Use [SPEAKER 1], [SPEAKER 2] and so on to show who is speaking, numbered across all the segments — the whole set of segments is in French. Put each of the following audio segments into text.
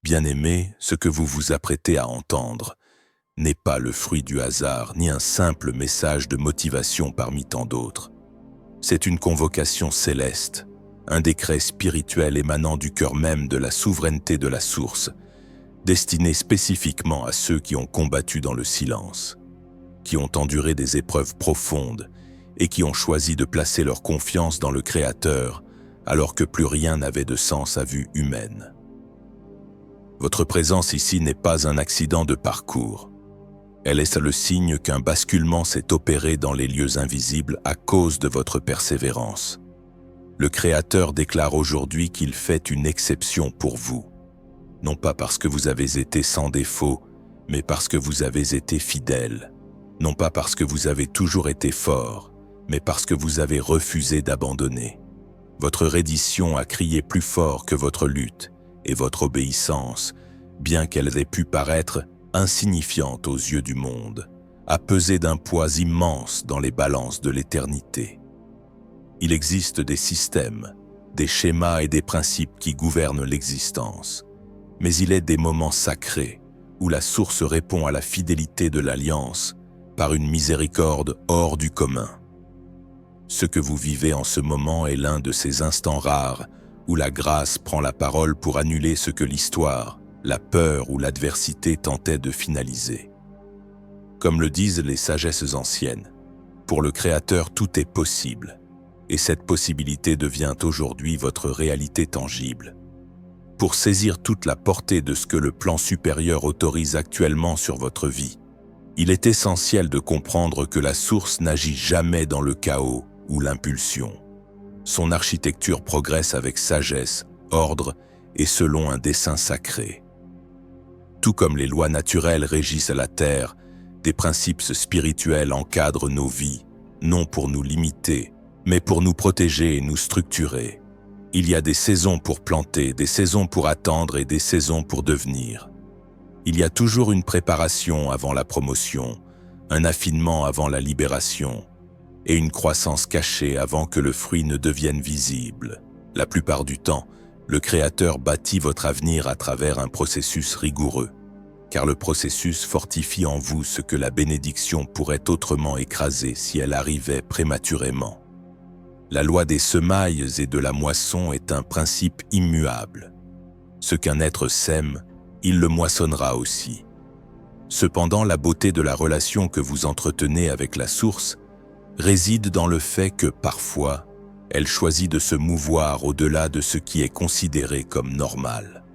[SPEAKER 1] Bien-aimés, ce que vous vous apprêtez à entendre n'est pas le fruit du hasard, ni un simple message de motivation parmi tant d'autres. C'est une convocation céleste, un décret spirituel émanant du cœur même de la souveraineté de la source, destiné spécifiquement à ceux qui ont combattu dans le silence, qui ont enduré des épreuves profondes et qui ont choisi de placer leur confiance dans le Créateur alors que plus rien n'avait de sens à vue humaine. Votre présence ici n'est pas un accident de parcours. Elle est le signe qu'un basculement s'est opéré dans les lieux invisibles à cause de votre persévérance. Le Créateur déclare aujourd'hui qu'il fait une exception pour vous, non pas parce que vous avez été sans défaut, mais parce que vous avez été fidèle, non pas parce que vous avez toujours été fort, mais parce que vous avez refusé d'abandonner. Votre reddition a crié plus fort que votre lutte, et votre obéissance, bien qu'elle ait pu paraître insignifiante aux yeux du monde, a pesé d'un poids immense dans les balances de l'éternité. Il existe des systèmes, des schémas et des principes qui gouvernent l'existence, mais il est des moments sacrés où la source répond à la fidélité de l'alliance par une miséricorde hors du commun. Ce que vous vivez en ce moment est l'un de ces instants rares où la grâce prend la parole pour annuler ce que l'histoire, la peur ou l'adversité tentaient de finaliser. Comme le disent les sagesses anciennes, pour le Créateur tout est possible, et cette possibilité devient aujourd'hui votre réalité tangible. Pour saisir toute la portée de ce que le plan supérieur autorise actuellement sur votre vie, il est essentiel de comprendre que la source n'agit jamais dans le chaos ou l'impulsion. Son architecture progresse avec sagesse, ordre et selon un dessein sacré. Tout comme les lois naturelles régissent la terre, des principes spirituels encadrent nos vies, non pour nous limiter, mais pour nous protéger et nous structurer. Il y a des saisons pour planter, des saisons pour attendre et des saisons pour devenir. Il y a toujours une préparation avant la promotion, un affinement avant la libération, et une croissance cachée avant que le fruit ne devienne visible. La plupart du temps, le Créateur bâtit votre avenir à travers un processus rigoureux, car le processus fortifie en vous ce que la bénédiction pourrait autrement écraser si elle arrivait prématurément. La loi des semailles et de la moisson est un principe immuable. Ce qu'un être sème, il le moissonnera aussi. Cependant, la beauté de la relation que vous entretenez avec la source réside dans le fait que, parfois, elle choisit de se mouvoir au-delà de ce qui est considéré comme normal.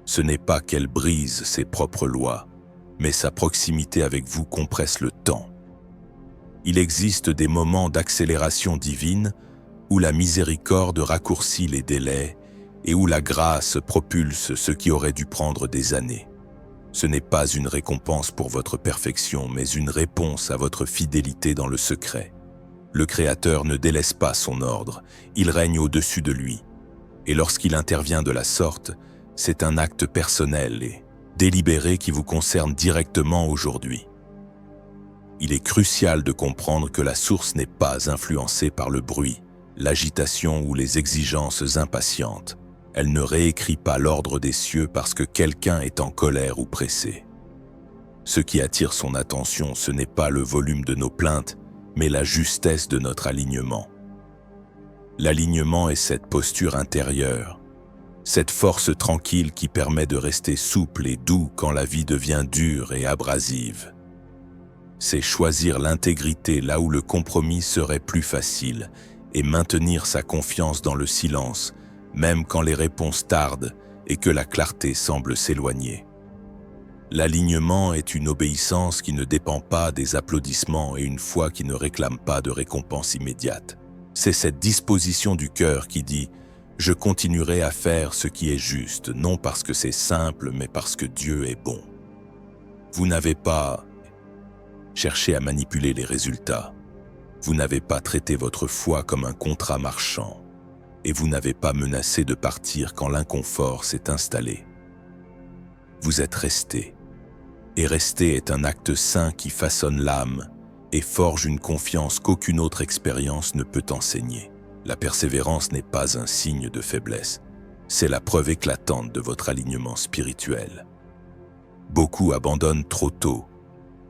[SPEAKER 1] Ce n'est pas qu'elle brise ses propres lois, mais sa proximité avec vous compresse le temps. Il existe des moments d'accélération divine où la miséricorde raccourcit les délais et où la grâce propulse ce qui aurait dû prendre des années. Ce n'est pas une récompense pour votre perfection, mais une réponse à votre fidélité dans le secret. Le Créateur ne délaisse pas son ordre, il règne au-dessus de lui. Et lorsqu'il intervient de la sorte, c'est un acte personnel et délibéré qui vous concerne directement aujourd'hui. Il est crucial de comprendre que la source n'est pas influencée par le bruit, l'agitation ou les exigences impatientes. Elle ne réécrit pas l'ordre des cieux parce que quelqu'un est en colère ou pressé. Ce qui attire son attention, ce n'est pas le volume de nos plaintes, mais la justesse de notre alignement. L'alignement est cette posture intérieure, cette force tranquille qui permet de rester souple et doux quand la vie devient dure et abrasive. C'est choisir l'intégrité là où le compromis serait plus facile et maintenir sa confiance dans le silence, même quand les réponses tardent et que la clarté semble s'éloigner. L'alignement est une obéissance qui ne dépend pas des applaudissements et une foi qui ne réclame pas de récompense immédiate. C'est cette disposition du cœur qui dit « Je continuerai à faire ce qui est juste, non parce que c'est simple, mais parce que Dieu est bon. » Vous n'avez pas cherché à manipuler les résultats. Vous n'avez pas traité votre foi comme un contrat marchand. Et vous n'avez pas menacé de partir quand l'inconfort s'est installé. Vous êtes resté. Et rester est un acte saint qui façonne l'âme et forge une confiance qu'aucune autre expérience ne peut enseigner. La persévérance n'est pas un signe de faiblesse, C'est la preuve éclatante de votre alignement spirituel. Beaucoup abandonnent trop tôt,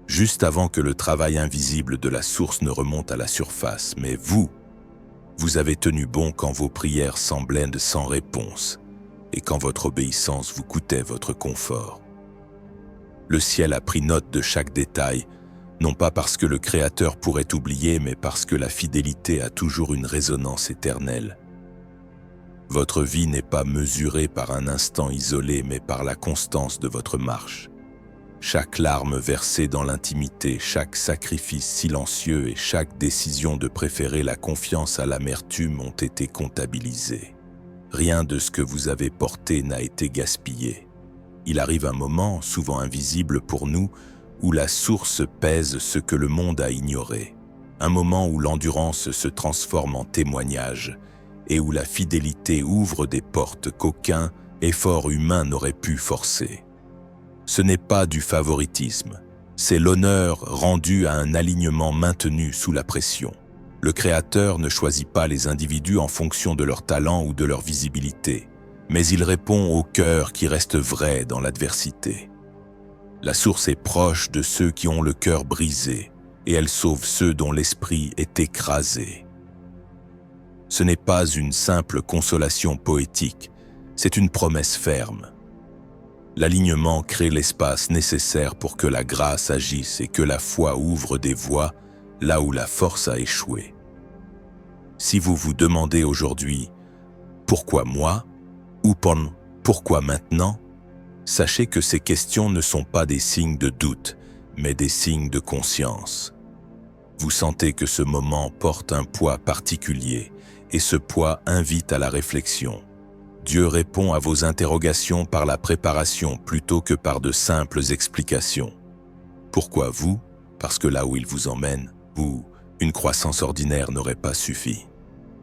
[SPEAKER 1] juste avant que le travail invisible de la source ne remonte à la surface. Mais vous avez tenu bon quand vos prières semblaient sans réponse et quand votre obéissance vous coûtait votre confort. Le ciel a pris note de chaque détail, non pas parce que le Créateur pourrait oublier, mais parce que la fidélité a toujours une résonance éternelle. Votre vie n'est pas mesurée par un instant isolé, mais par la constance de votre marche. Chaque larme versée dans l'intimité, chaque sacrifice silencieux et chaque décision de préférer la confiance à l'amertume ont été comptabilisés. Rien de ce que vous avez porté n'a été gaspillé. Il arrive un moment, souvent invisible pour nous, où la source pèse ce que le monde a ignoré. Un moment où l'endurance se transforme en témoignage et où la fidélité ouvre des portes qu'aucun effort humain n'aurait pu forcer. Ce n'est pas du favoritisme, c'est l'honneur rendu à un alignement maintenu sous la pression. Le Créateur ne choisit pas les individus en fonction de leur talent ou de leur visibilité, mais il répond au cœur qui reste vrai dans l'adversité. La source est proche de ceux qui ont le cœur brisé, et elle sauve ceux dont l'esprit est écrasé. Ce n'est pas une simple consolation poétique, c'est une promesse ferme. L'alignement crée l'espace nécessaire pour que la grâce agisse et que la foi ouvre des voies là où la force a échoué. Si vous vous demandez aujourd'hui « Pourquoi moi ?» ou « Pourquoi maintenant ?» sachez que ces questions ne sont pas des signes de doute, mais des signes de conscience. Vous sentez que ce moment porte un poids particulier et ce poids invite à la réflexion. Dieu répond à vos interrogations par la préparation plutôt que par de simples explications. Pourquoi vous? Parce que là où il vous emmène, une croissance ordinaire n'aurait pas suffi.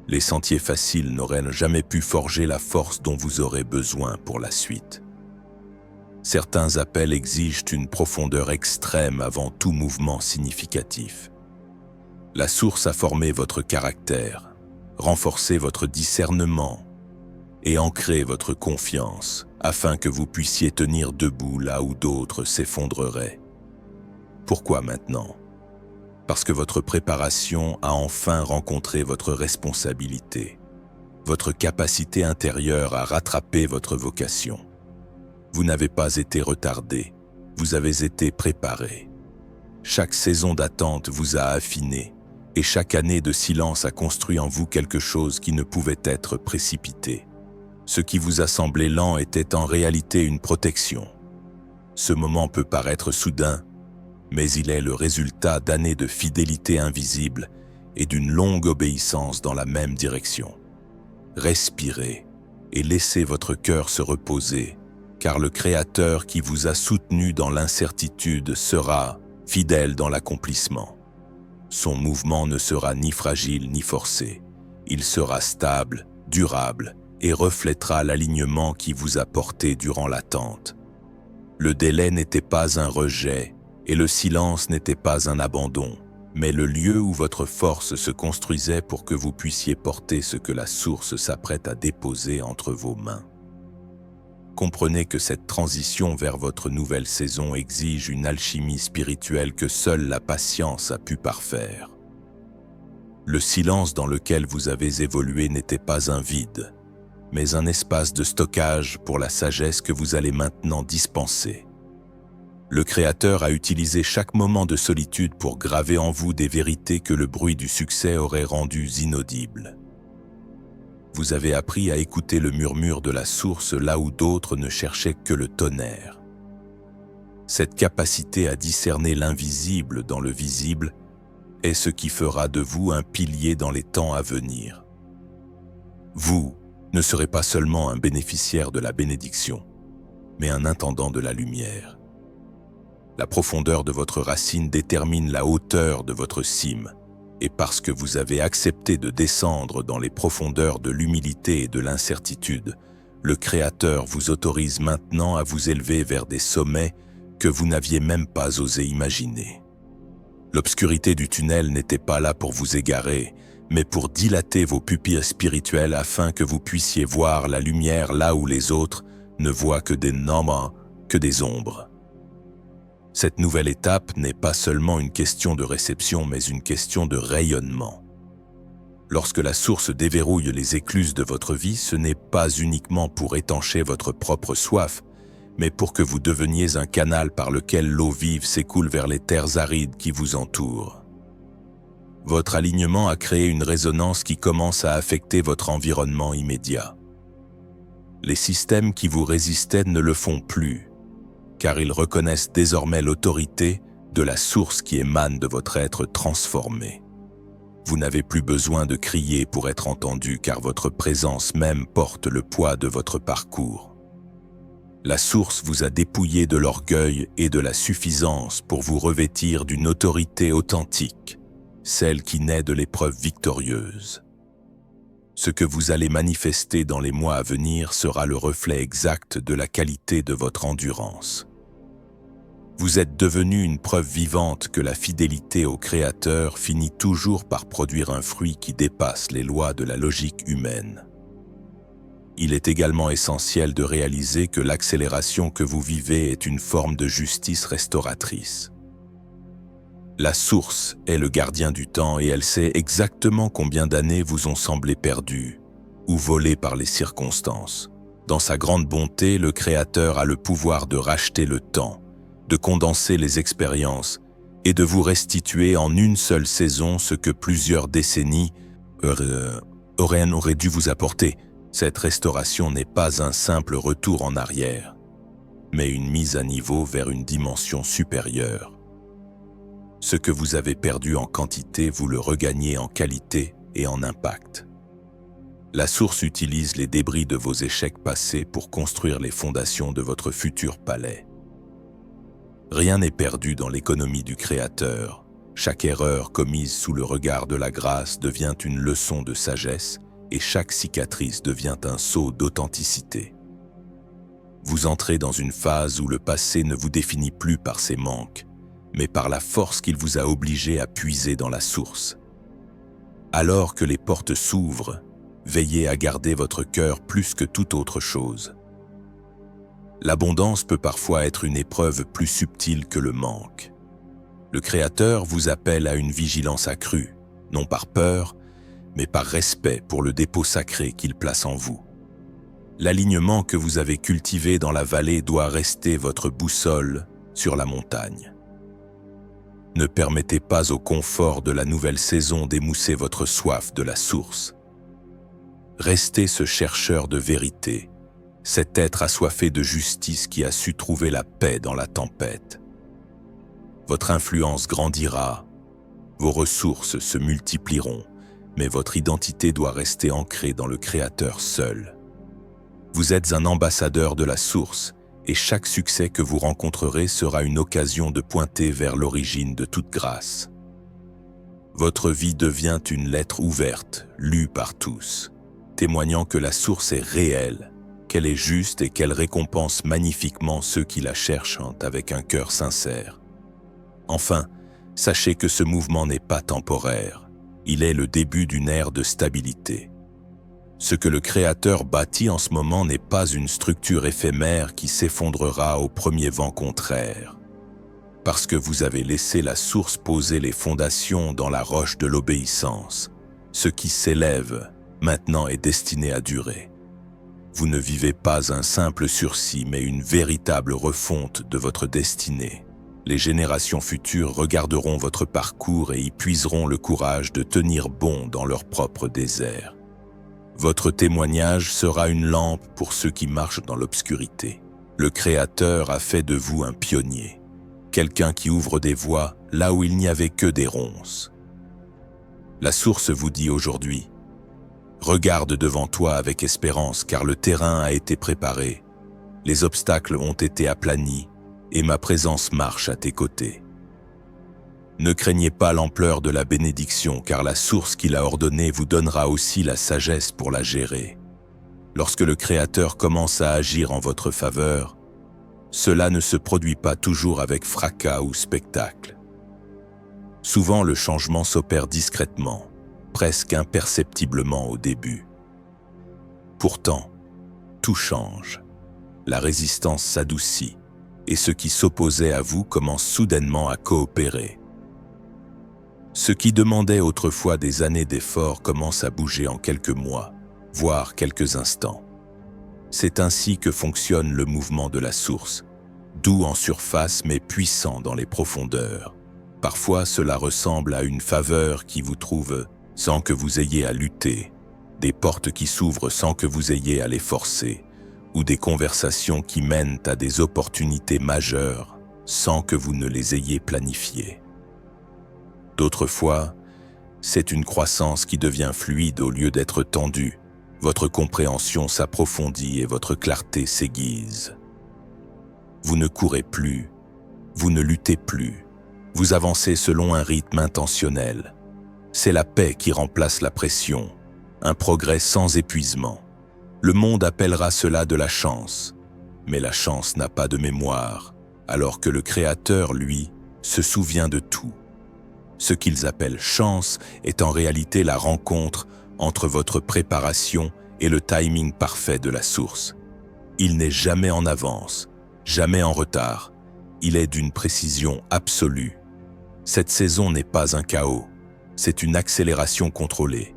[SPEAKER 1] Les sentiers faciles n'auraient jamais pu forger la force dont vous aurez besoin pour la suite. Certains appels exigent une profondeur extrême avant tout mouvement significatif. La source a formé votre caractère, renforcé votre discernement et ancré votre confiance afin que vous puissiez tenir debout là où d'autres s'effondreraient. Pourquoi maintenant? Parce que votre préparation a enfin rencontré votre responsabilité, votre capacité intérieure à rattraper votre vocation. Vous n'avez pas été retardé, vous avez été préparé. Chaque saison d'attente vous a affiné, et chaque année de silence a construit en vous quelque chose qui ne pouvait être précipité. Ce qui vous a semblé lent était en réalité une protection. Ce moment peut paraître soudain, mais il est le résultat d'années de fidélité invisible et d'une longue obéissance dans la même direction. Respirez et laissez votre cœur se reposer, car le Créateur qui vous a soutenu dans l'incertitude sera fidèle dans l'accomplissement. Son mouvement ne sera ni fragile ni forcé. Il sera stable, durable et reflètera l'alignement qui vous a porté durant l'attente. Le délai n'était pas un rejet et le silence n'était pas un abandon, mais le lieu où votre force se construisait pour que vous puissiez porter ce que la source s'apprête à déposer entre vos mains. Comprenez que cette transition vers votre nouvelle saison exige une alchimie spirituelle que seule la patience a pu parfaire. Le silence dans lequel vous avez évolué n'était pas un vide, mais un espace de stockage pour la sagesse que vous allez maintenant dispenser. Le Créateur a utilisé chaque moment de solitude pour graver en vous des vérités que le bruit du succès aurait rendues inaudibles. Vous avez appris à écouter le murmure de la source là où d'autres ne cherchaient que le tonnerre. Cette capacité à discerner l'invisible dans le visible est ce qui fera de vous un pilier dans les temps à venir. Vous ne serez pas seulement un bénéficiaire de la bénédiction, mais un intendant de la lumière. La profondeur de votre racine détermine la hauteur de votre cime, et parce que vous avez accepté de descendre dans les profondeurs de l'humilité et de l'incertitude, le Créateur vous autorise maintenant à vous élever vers des sommets que vous n'aviez même pas osé imaginer. L'obscurité du tunnel n'était pas là pour vous égarer, mais pour dilater vos pupilles spirituelles afin que vous puissiez voir la lumière là où les autres ne voient que des nombres, que des ombres. Cette nouvelle étape n'est pas seulement une question de réception, mais une question de rayonnement. Lorsque la source déverrouille les écluses de votre vie, ce n'est pas uniquement pour étancher votre propre soif, mais pour que vous deveniez un canal par lequel l'eau vive s'écoule vers les terres arides qui vous entourent. Votre alignement a créé une résonance qui commence à affecter votre environnement immédiat. Les systèmes qui vous résistaient ne le font plus, car ils reconnaissent désormais l'autorité de la source qui émane de votre être transformé. Vous n'avez plus besoin de crier pour être entendu, car votre présence même porte le poids de votre parcours. La source vous a dépouillé de l'orgueil et de la suffisance pour vous revêtir d'une autorité authentique, celle qui naît de l'épreuve victorieuse. Ce que vous allez manifester dans les mois à venir sera le reflet exact de la qualité de votre endurance. Vous êtes devenu une preuve vivante que la fidélité au Créateur finit toujours par produire un fruit qui dépasse les lois de la logique humaine. Il est également essentiel de réaliser que l'accélération que vous vivez est une forme de justice restauratrice. La source est le gardien du temps et elle sait exactement combien d'années vous ont semblé perdues ou volées par les circonstances. Dans sa grande bonté, le Créateur a le pouvoir de racheter le temps, de condenser les expériences et de vous restituer en une seule saison ce que plusieurs décennies auraient dû vous apporter. Cette restauration n'est pas un simple retour en arrière, mais une mise à niveau vers une dimension supérieure. Ce que vous avez perdu en quantité, vous le regagnez en qualité et en impact. La source utilise les débris de vos échecs passés pour construire les fondations de votre futur palais. Rien n'est perdu dans l'économie du Créateur. Chaque erreur commise sous le regard de la grâce devient une leçon de sagesse et chaque cicatrice devient un sceau d'authenticité. Vous entrez dans une phase où le passé ne vous définit plus par ses manques, mais par la force qu'il vous a obligé à puiser dans la source. Alors que les portes s'ouvrent, veillez à garder votre cœur plus que toute autre chose. L'abondance peut parfois être une épreuve plus subtile que le manque. Le Créateur vous appelle à une vigilance accrue, non par peur, mais par respect pour le dépôt sacré qu'il place en vous. L'alignement que vous avez cultivé dans la vallée doit rester votre boussole sur la montagne. Ne permettez pas au confort de la nouvelle saison d'émousser votre soif de la source. Restez ce chercheur de vérité, cet être assoiffé de justice qui a su trouver la paix dans la tempête. Votre influence grandira, vos ressources se multiplieront, mais votre identité doit rester ancrée dans le Créateur seul. Vous êtes un ambassadeur de la source, et chaque succès que vous rencontrerez sera une occasion de pointer vers l'origine de toute grâce. Votre vie devient une lettre ouverte, lue par tous, témoignant que la source est réelle, qu'elle est juste et qu'elle récompense magnifiquement ceux qui la cherchent avec un cœur sincère. Enfin, sachez que ce mouvement n'est pas temporaire, il est le début d'une ère de stabilité. Ce que le Créateur bâtit en ce moment n'est pas une structure éphémère qui s'effondrera au premier vent contraire. Parce que vous avez laissé la source poser les fondations dans la roche de l'obéissance, ce qui s'élève maintenant est destiné à durer. Vous ne vivez pas un simple sursis, mais une véritable refonte de votre destinée. Les générations futures regarderont votre parcours et y puiseront le courage de tenir bon dans leur propre désert. Votre témoignage sera une lampe pour ceux qui marchent dans l'obscurité. Le Créateur a fait de vous un pionnier, quelqu'un qui ouvre des voies là où il n'y avait que des ronces. La source vous dit aujourd'hui: regarde devant toi avec espérance, car le terrain a été préparé, les obstacles ont été aplanis, et ma présence marche à tes côtés. Ne craignez pas l'ampleur de la bénédiction, car la source qu'il a ordonnée vous donnera aussi la sagesse pour la gérer. Lorsque le Créateur commence à agir en votre faveur, cela ne se produit pas toujours avec fracas ou spectacle. Souvent, le changement s'opère discrètement, presque imperceptiblement au début. Pourtant, tout change. La résistance s'adoucit, et ceux qui s'opposaient à vous commencent soudainement à coopérer. Ce qui demandait autrefois des années d'efforts commence à bouger en quelques mois, voire quelques instants. C'est ainsi que fonctionne le mouvement de la source, doux en surface mais puissant dans les profondeurs. Parfois, cela ressemble à une faveur qui vous trouve sans que vous ayez à lutter, des portes qui s'ouvrent sans que vous ayez à les forcer, ou des conversations qui mènent à des opportunités majeures sans que vous ne les ayez planifiées. D'autres fois, c'est une croissance qui devient fluide au lieu d'être tendue. Votre compréhension s'approfondit et votre clarté s'aiguise. Vous ne courez plus, vous ne luttez plus, vous avancez selon un rythme intentionnel. C'est la paix qui remplace la pression, un progrès sans épuisement. Le monde appellera cela de la chance, mais la chance n'a pas de mémoire, alors que le Créateur, lui, se souvient de tout. Ce qu'ils appellent chance est en réalité la rencontre entre votre préparation et le timing parfait de la source. Il n'est jamais en avance, jamais en retard. Il est d'une précision absolue. Cette saison n'est pas un chaos, c'est une accélération contrôlée.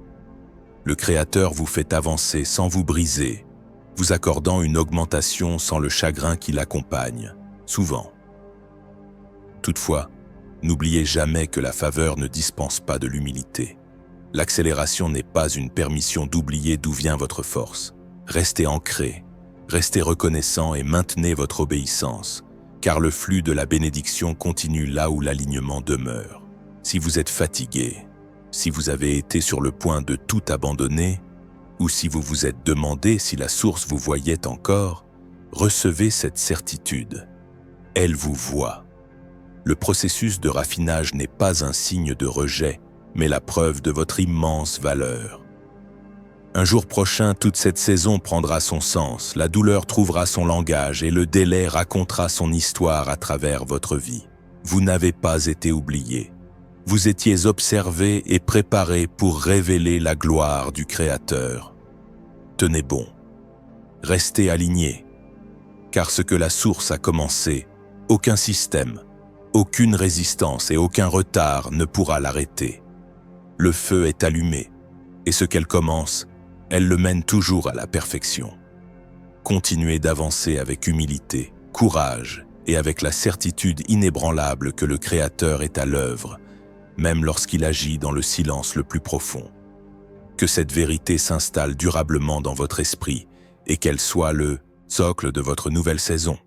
[SPEAKER 1] Le Créateur vous fait avancer sans vous briser, vous accordant une augmentation sans le chagrin qui l'accompagne, souvent. Toutefois, n'oubliez jamais que la faveur ne dispense pas de l'humilité. L'accélération n'est pas une permission d'oublier d'où vient votre force. Restez ancré, restez reconnaissant et maintenez votre obéissance, car le flux de la bénédiction continue là où l'alignement demeure. Si vous êtes fatigué, si vous avez été sur le point de tout abandonner, ou si vous vous êtes demandé si la source vous voyait encore, recevez cette certitude. Elle vous voit. Le processus de raffinage n'est pas un signe de rejet, mais la preuve de votre immense valeur. Un jour prochain, toute cette saison prendra son sens, la douleur trouvera son langage et le délai racontera son histoire à travers votre vie. Vous n'avez pas été oublié. Vous étiez observé et préparé pour révéler la gloire du Créateur. Tenez bon. Restez aligné, car ce que la source a commencé, aucun système, aucune résistance et aucun retard ne pourra l'arrêter. Le feu est allumé, et ce qu'elle commence, elle le mène toujours à la perfection. Continuez d'avancer avec humilité, courage et avec la certitude inébranlable que le Créateur est à l'œuvre, même lorsqu'il agit dans le silence le plus profond. Que cette vérité s'installe durablement dans votre esprit et qu'elle soit le socle de votre nouvelle saison.